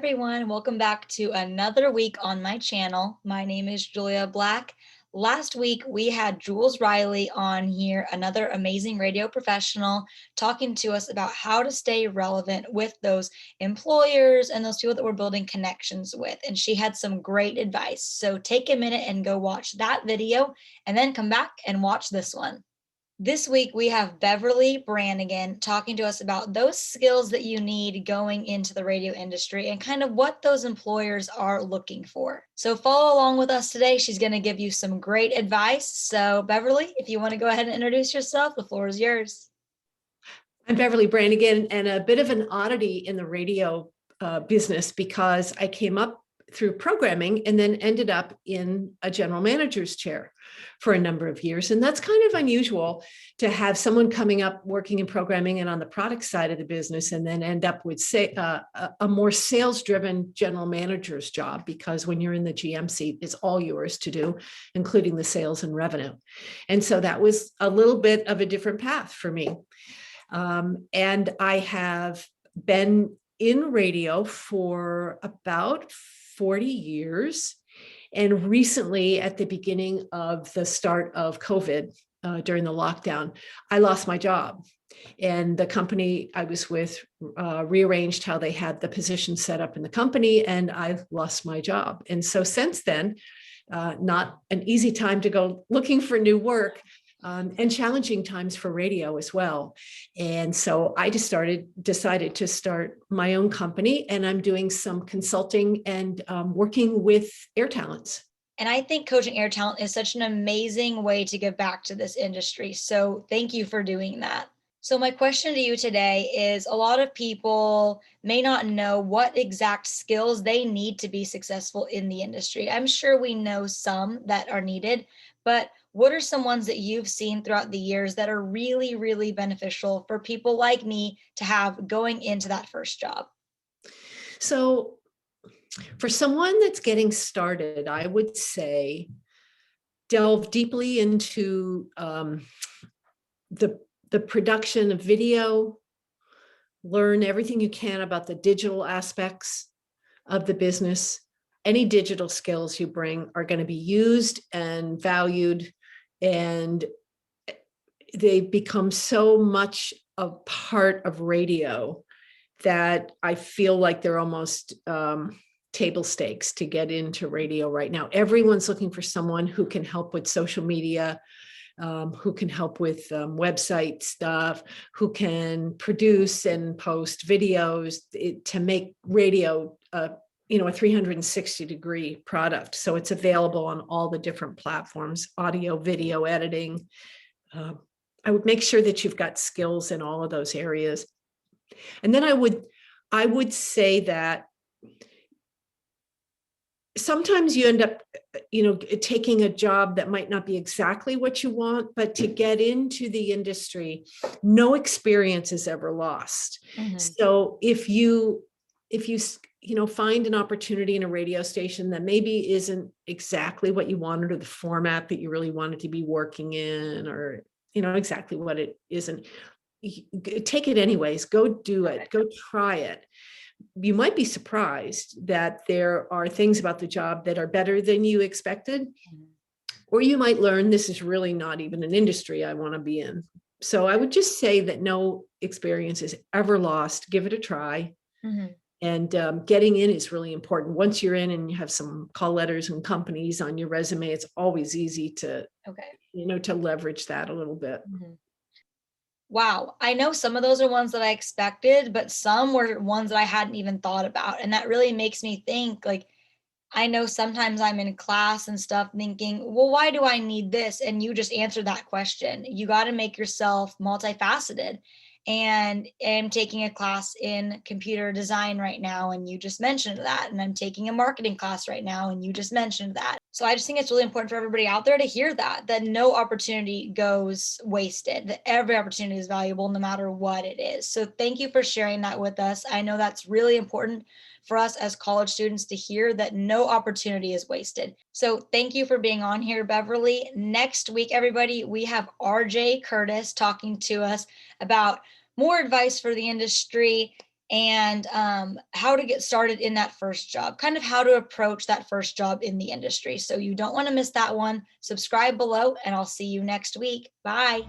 everyone. Welcome back to another week on my channel. My name is Julia Black. Last week, we had Jules Riley on here, another amazing radio professional, talking to us about how to stay relevant with those employers and those people that we're building connections with. And she had some great advice. So take a minute and go watch that video and then come back and watch this one. This week, we have Beverlee Brannigan talking to us about those skills that you need going into the radio industry and kind of what those employers are looking for. So follow along with us today. She's going to give you some great advice. So Beverlee, if you want to go ahead and introduce yourself, the floor is yours. I'm Beverlee Brannigan, and a bit of an oddity in the radio business because I came up through programming and then ended up in a general manager's chair for a number of years. And that's kind of unusual to have someone coming up working in programming and on the product side of the business and then end up with, say, a more sales-driven general manager's job, because when you're in the GM seat, it's all yours to do, including the sales and revenue. And so that was a little bit of a different path for me. And I have been in radio for about 40 years. And recently, at the beginning of the start of COVID, during the lockdown, I lost my job. And the company I was with rearranged how they had the position set up in the company, and I lost my job. And so since then, not an easy time to go looking for new work, and challenging times for radio as well. And so I just decided to start my own company, and I'm doing some consulting and working with air talents. And I think coaching air talent is such an amazing way to give back to this industry. So thank you for doing that. So my question to you today is, a lot of people may not know what exact skills they need to be successful in the industry. I'm sure we know some that are needed, but what are some ones that you've seen throughout the years that are really, really beneficial for people like me to have going into that first job? So for someone that's getting started, I would say delve deeply into the production of video, learn everything you can about the digital aspects of the business. Any digital skills you bring are going to be used and valued, and they become so much a part of radio that I feel like they're almost table stakes to get into radio right now. Everyone's looking for someone who can help with social media, who can help with website stuff, who can produce and post videos to make radio a 360-degree product. So it's available on all the different platforms, audio, video editing. I would make sure that you've got skills in all of those areas. And then I would say that sometimes you end up, taking a job that might not be exactly what you want, but to get into the industry, no experience is ever lost. Mm-hmm. So if you find an opportunity in a radio station that maybe isn't exactly what you wanted, or the format that you really wanted to be working in, or, exactly what it isn't, take it anyways, go do it, go try it. You might be surprised that there are things about the job that are better than you expected, or you might learn this is really not even an industry I want to be in. So I would just say that no experience is ever lost. Give it a try. Mm-hmm. And getting in is really important. Once you're in and you have some call letters and companies on your resume, it's always easy to, to leverage that a little bit. Mm-hmm. Wow. I know some of those are ones that I expected, but some were ones that I hadn't even thought about. And that really makes me think, like, I know sometimes I'm in class and stuff thinking, well, why do I need this? And you just answered that question. You got to make yourself multifaceted. And I'm taking a class in computer design right now, and you just mentioned that. And I'm taking a marketing class right now, and you just mentioned that. So I just think it's really important for everybody out there to hear that no opportunity goes wasted, that every opportunity is valuable no matter what it is. So thank you for sharing that with us. I know that's really important for us as college students to hear, that no opportunity is wasted. So thank you for being on here, Beverlee. Next week, everybody, we have RJ Curtis talking to us about more advice for the industry. and how to get started in that first job, kind of how to approach that first job in the industry. So you don't want to miss that one. Subscribe below, and I'll see you next week. Bye.